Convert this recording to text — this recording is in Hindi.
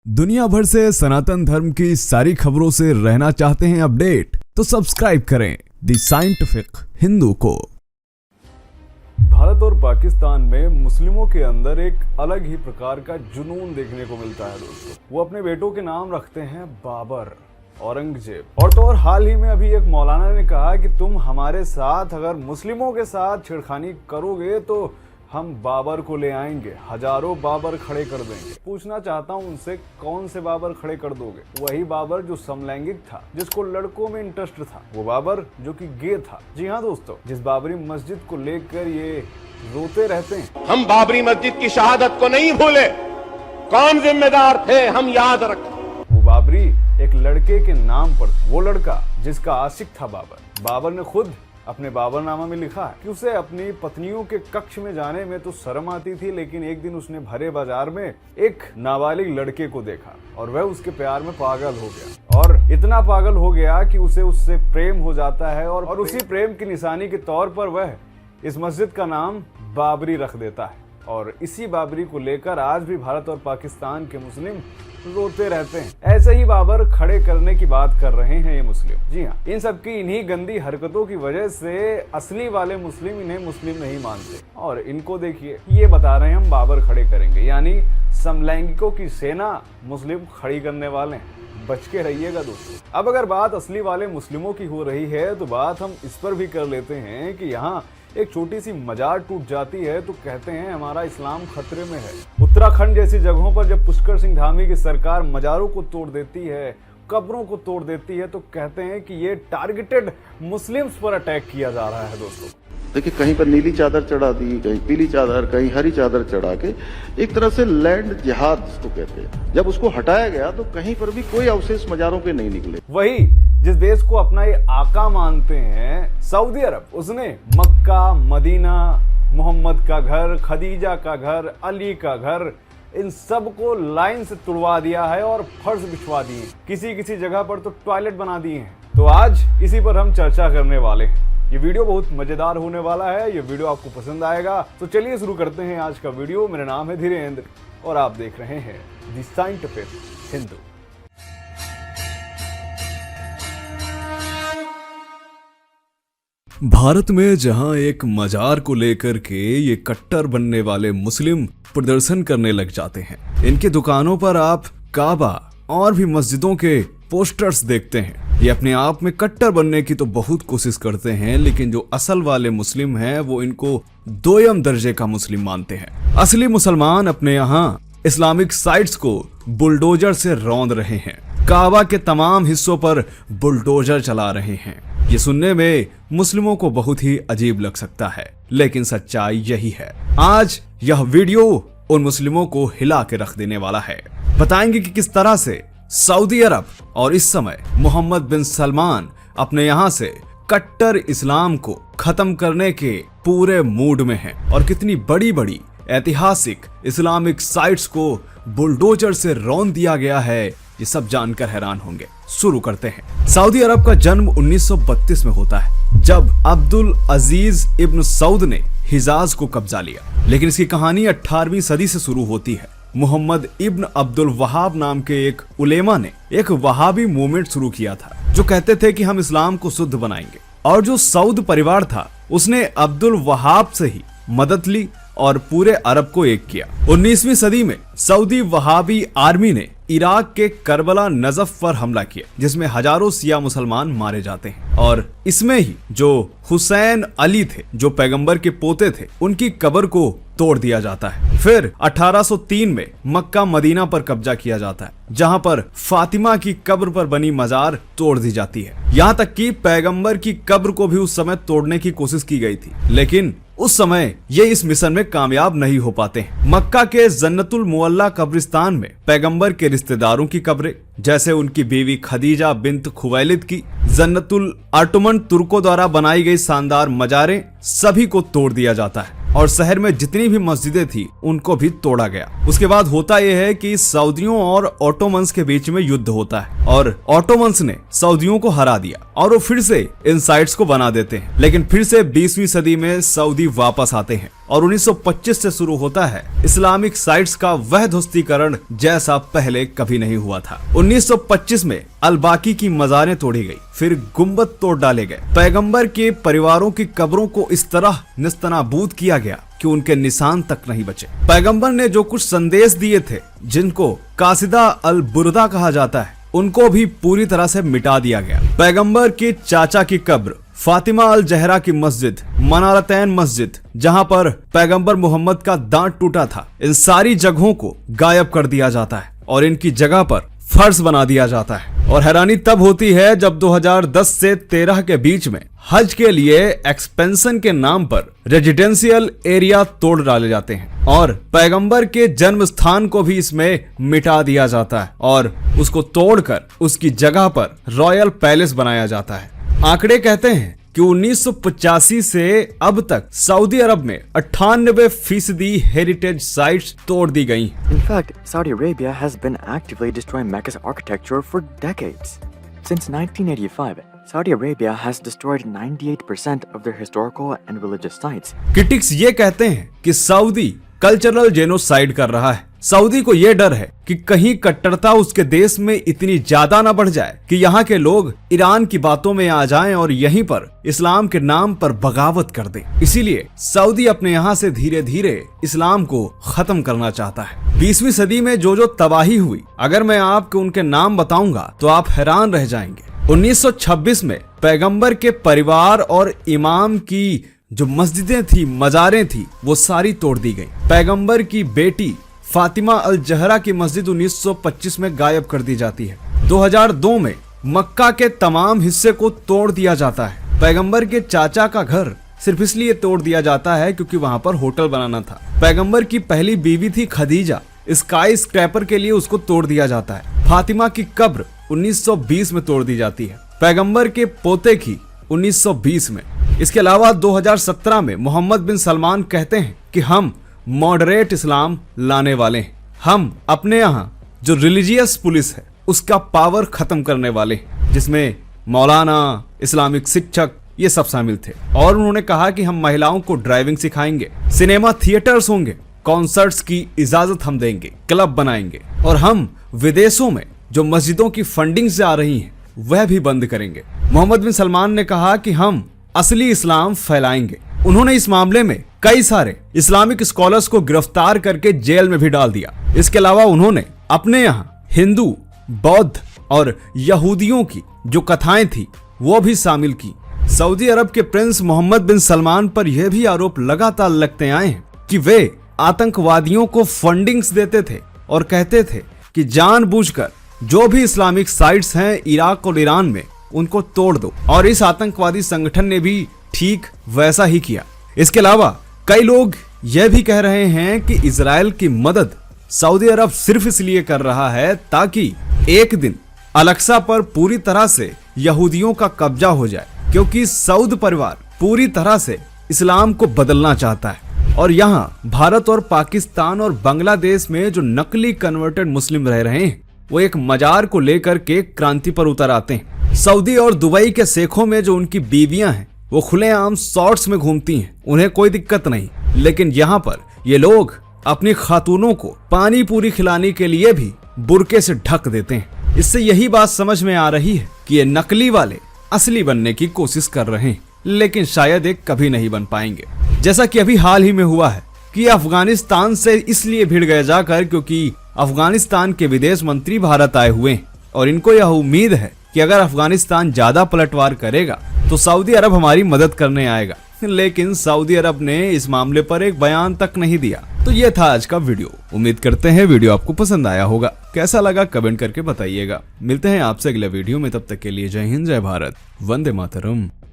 दुनिया भर से सनातन धर्म की सारी खबरों से रहना चाहते हैं अपडेट, तो सब्सक्राइब करें द साइंटिफिक हिंदू को। भारत और पाकिस्तान में मुस्लिमों के अंदर एक अलग ही प्रकार का जुनून देखने को मिलता है दोस्तों। वो अपने बेटों के नाम रखते हैं बाबर, औरंगजेब और तो और हाल ही में अभी एक मौलाना ने कहा कि तुम हमारे साथ अगर मुस्लिमों के साथ छेड़खानी करोगे तो हम बाबर को ले आएंगे, हजारों बाबर खड़े कर देंगे। पूछना चाहता हूं उनसे, कौन से बाबर खड़े कर दोगे? वही बाबर जो समलैंगिक था, जिसको लड़कों में इंटरेस्ट था, वो बाबर जो कि गे था। जी हाँ दोस्तों, जिस बाबरी मस्जिद को लेकर ये रोते रहते हैं। हम बाबरी मस्जिद की शहादत को नहीं भूले, कौन जिम्मेदार थे हम याद रखें। वो बाबरी एक लड़के के नाम पर, वो लड़का जिसका आशिक था बाबर। बाबर ने खुद अपने बाबरनामा में लिखा है कि उसे अपनी पत्नियों के कक्ष में जाने में तो शर्म आती थी, लेकिन एक दिन उसने भरे बाजार में एक नाबालिग लड़के को देखा और वह उसके प्यार में पागल हो गया और इतना पागल हो गया कि उसे उससे प्रेम हो जाता है और उसी प्रेम की निशानी के तौर पर वह इस मस्जिद का नाम बाबरी रख देता है। और इसी बाबरी को लेकर आज भी भारत और पाकिस्तान के मुस्लिम रोते रहते हैं। ऐसे ही बाबर खड़े करने की बात कर रहे हैं ये मुस्लिम। जी हाँ, इन सब की इन्हीं गंदी हरकतों की वजह से असली वाले मुस्लिम इन्हें मुस्लिम नहीं मानते और इनको देखिए, ये बता रहे हैं हम बाबर खड़े करेंगे, यानी समलैंगिकों की सेना मुस्लिम खड़ी करने वाले हैं। बच के रहिएगा दोस्तों। अब अगर बात असली वाले मुस्लिमों की हो रही है तो बात हम इस पर भी कर लेते हैं कि यहाँ एक छोटी सी मजार टूट जाती है तो कहते हैं हमारा इस्लाम खतरे में है। उत्तराखंड जैसी जगहों पर जब पुष्कर सिंह धामी की सरकार मजारों को तोड़ देती है, कब्रों को तोड़ देती है, तो कहते हैं कि ये टारगेटेड मुस्लिम्स पर अटैक किया जा रहा है दोस्तों। देखिए, कहीं पर नीली चादर चढ़ा दी, कहीं पीली चादर, कहीं हरी चादर चढ़ा के एक तरह से लैंड जिहाद जिसको कहते हैं, जब उसको हटाया गया तो कहीं पर भी कोई अवशेष मजारों के नहीं निकले। वही जिस देश को अपना ये आका मानते हैं, सऊदी अरब, उसने मक्का, मदीना, मोहम्मद का घर, खदीजा का घर, अली का घर, इन सब को लाइन से तुड़वा दिया है और फर्श बिछवा दिए। किसी किसी जगह पर तो टॉयलेट बना दिए हैं। तो आज इसी पर हम चर्चा करने वाले हैं। ये वीडियो बहुत मजेदार होने वाला है, ये वीडियो आपको पसंद आएगा। तो चलिए शुरू करते हैं आज का वीडियो। मेरा नाम है धीरेन्द्र और आप देख रहे हैं द साइंटिफिक हिंदू। भारत में जहां एक मजार को लेकर के ये कट्टर बनने वाले मुस्लिम प्रदर्शन करने लग जाते हैं, इनके दुकानों पर आप काबा और भी मस्जिदों के पोस्टर्स देखते हैं। ये अपने आप में कट्टर बनने की तो बहुत कोशिश करते हैं, लेकिन जो असल वाले मुस्लिम हैं वो इनको दोयम दर्जे का मुस्लिम मानते हैं। असली मुसलमान अपने यहाँ इस्लामिक साइट्स को बुलडोजर से रौंद रहे हैं, काबा के तमाम हिस्सों पर बुलडोजर चला रहे हैं। ये सुनने में मुस्लिमों को बहुत ही अजीब लग सकता है, लेकिन सच्चाई यही है। आज यह वीडियो उन मुस्लिमों को हिला के रख देने वाला है। बताएंगे कि किस तरह से सऊदी अरब और इस समय मोहम्मद बिन सलमान अपने यहाँ से कट्टर इस्लाम को खत्म करने के पूरे मूड में हैं और कितनी बड़ी बड़ी ऐतिहासिक इस्लामिक साइट्स को बुलडोजर से रौंद दिया गया है, ये सब जानकर हैरान होंगे। शुरू करते हैं। सऊदी अरब का जन्म 1932 में होता है, जब अब्दुल अजीज इब्न सऊद ने हिजाज को कब्जा लिया। लेकिन इसकी कहानी 18वीं सदी से शुरू होती है। मोहम्मद इब्न अब्दुल वहाब नाम के एक उलेमा ने एक वहाबी मूवमेंट शुरू किया था, जो कहते थे कि हम इस्लाम को शुद्ध बनाएंगे। और जो सऊद परिवार था उसने अब्दुल वहाब से ही मदद ली और पूरे अरब को एक किया। 19वीं सदी में सऊदी वहाबी आर्मी ने इराक के करबला नजफ पर हमला किया, जिसमें हजारों शिया मुसलमान मारे जाते हैं। और इसमें ही जो हुसैन अली थे, जो पैगंबर के पोते थे, उनकी कब्र को तोड़ दिया जाता है। फिर 1803 में मक्का मदीना पर कब्जा किया जाता है, जहां पर फातिमा की कब्र पर बनी मजार तोड़ दी जाती है। यहाँ तक कि पैगंबर की कब्र को भी उस समय तोड़ने की कोशिश की गई थी, लेकिन उस समय ये इस मिशन में कामयाब नहीं हो पाते हैं। मक्का के जन्नतुल मुअल्ला कब्रिस्तान में पैगंबर के रिश्तेदारों की कब्रें, जैसे उनकी बीवी खदीजा बिन्त खुवैलिद की, जन्नतुल अर्टुमन तुर्कों द्वारा बनाई गई शानदार मजारें, सभी को तोड़ दिया जाता है और शहर में जितनी भी मस्जिदें थी उनको भी तोड़ा गया। उसके बाद होता यह है कि सऊदियों और ऑटोमन्स के बीच में युद्ध होता है और ऑटोमन्स ने सऊदियों को हरा दिया और वो फिर से इन साइट्स को बना देते हैं। लेकिन फिर से 20वीं सदी में सऊदी वापस आते हैं और 1925 से शुरू होता है इस्लामिक साइट्स का वह ध्वस्तीकरण जैसा पहले कभी नहीं हुआ था। 1925 में अल-बाकी की मज़ारें तोड़ी गई, फिर गुम्बद तोड़ डाले गए। पैगंबर के परिवारों की कब्रों को इस तरह निस्तनाबूद किया गया कि उनके निशान तक नहीं बचे। पैगंबर ने जो कुछ संदेश दिए थे, जिनको कासिदा अल बुरदा कहा जाता है, उनको भी पूरी तरह से मिटा दिया गया। पैगंबर के चाचा की कब्र, फातिमा अल जहरा की मस्जिद, मनारतैन मस्जिद, जहां पर पैगंबर मोहम्मद का दांत टूटा था, इन सारी जगहों को गायब कर दिया जाता है और इनकी जगह पर फर्श बना दिया जाता है। और हैरानी तब होती है जब 2010 से 13 के बीच में हज के लिए एक्सपेंशन के नाम पर रेजिडेंशियल एरिया तोड़ डाले जाते हैं और पैगंबर के जन्म स्थान को भी इसमें मिटा दिया जाता है और उसको तोड़कर उसकी जगह पर रॉयल पैलेस बनाया जाता है। आंकड़े कहते हैं कि 1985 से अब तक सऊदी अरब में 98% हेरिटेज साइट्स तोड़ दी गई। In fact, Saudi Arabia has been actively destroying Mecca's architecture for decades. Since 1985, Saudi Arabia has destroyed 98% of their historical and religious sites. Critics ये कहते हैं कि सऊदी कल्चरल जेनोसाइड कर रहा है। सऊदी को ये डर है कि कहीं कट्टरता उसके देश में इतनी ज्यादा न बढ़ जाए कि यहाँ के लोग ईरान की बातों में आ जाएं और यहीं पर इस्लाम के नाम पर बगावत कर दें। इसीलिए सऊदी अपने यहाँ से धीरे धीरे इस्लाम को खत्म करना चाहता है। 20वीं सदी में जो तबाही हुई, अगर मैं आपको उनके नाम बताऊंगा तो आप हैरान रह जाएंगे। 1926 में पैगंबर के परिवार और इमाम की जो मस्जिदें थी, मज़ारें थी, वो सारी तोड़ दी गई। पैगंबर की बेटी फातिमा अल जहरा की मस्जिद 1925 में गायब कर दी जाती है। 2002 में मक्का के तमाम हिस्से को तोड़ दिया जाता है। पैगंबर के चाचा का घर सिर्फ इसलिए तोड़ दिया जाता है क्योंकि वहां पर होटल बनाना था। पैगंबर की पहली बीवी थी खदीजा, स्काई स्क्रैपर के लिए उसको तोड़ दिया जाता है। फातिमा की कब्र 1920 में तोड़ दी जाती है। पैगंबर के पोते की 1920 में। इसके अलावा 2017 में मोहम्मद बिन सलमान कहते हैं कि हम मॉडरेट इस्लाम लाने वाले हैं। हम अपने यहाँ जो रिलीजियस पुलिस है उसका पावर खत्म करने वाले हैं, जिसमें मौलाना, इस्लामिक शिक्षक ये सब शामिल थे। और उन्होंने कहा कि हम महिलाओं को ड्राइविंग सिखाएंगे, सिनेमा थिएटर्स होंगे, कॉन्सर्ट्स की इजाजत हम देंगे, क्लब बनाएंगे और हम विदेशों में जो मस्जिदों की फंडिंग से आ रही हैं वह भी बंद करेंगे। मोहम्मद बिन सलमान ने कहा कि हम असली इस्लाम फैलाएंगे। उन्होंने इस मामले में कई सारे इस्लामिक स्कॉलर्स को गिरफ्तार करके जेल में भी डाल दिया। इसके अलावा उन्होंने अपने यहाँ हिंदू, बौद्ध और यहूदियों की जो कथाएं थी वो भी शामिल की। सऊदी अरब के प्रिंस मोहम्मद बिन सलमान पर यह भी आरोप लगातार लगते आए हैं कि वे आतंकवादियों को फंडिंग्स देते थे और कहते थे कि जानबूझकर जो भी इस्लामिक साइट्स हैं इराक और ईरान में उनको तोड़ दो, और इस आतंकवादी संगठन ने भी ठीक वैसा ही किया। इसके अलावा कई लोग यह भी कह रहे हैं कि इजराइल की मदद सऊदी अरब सिर्फ इसलिए कर रहा है ताकि एक दिन अल-अक्सा पर पूरी तरह से यहूदियों का कब्जा हो जाए, क्योंकि सऊद परिवार पूरी तरह से इस्लाम को बदलना चाहता है। और यहाँ भारत और पाकिस्तान और बांग्लादेश में जो नकली कन्वर्टेड मुस्लिम रह रहे हैं वो एक मजार को लेकर के क्रांति पर उतर आते हैं। सऊदी और दुबई के शेखों में जो उनकी बीवियां हैं वो खुलेआम शॉर्ट्स में घूमती हैं, उन्हें कोई दिक्कत नहीं, लेकिन यहाँ पर ये लोग अपनी खातूनों को पानी पूरी खिलाने के लिए भी बुरके से ढक देते हैं। इससे यही बात समझ में आ रही है कि ये नकली वाले असली बनने की कोशिश कर रहे हैं, लेकिन शायद एक कभी नहीं बन पाएंगे। जैसा कि अभी हाल ही में हुआ है कि अफगानिस्तान से इसलिए भिड़ गए जाकर क्योंकि अफगानिस्तान के विदेश मंत्री भारत आए हुए हैं और इनको यह उम्मीद है कि अगर अफगानिस्तान ज्यादा पलटवार करेगा तो सऊदी अरब हमारी मदद करने आएगा, लेकिन सऊदी अरब ने इस मामले पर एक बयान तक नहीं दिया। तो ये था आज का वीडियो। उम्मीद करते हैं वीडियो आपको पसंद आया होगा। कैसा लगा कमेंट करके बताइएगा। मिलते हैं आपसे अगले वीडियो में, तब तक के लिए जय हिंद, जय भारत, वंदे मातरम।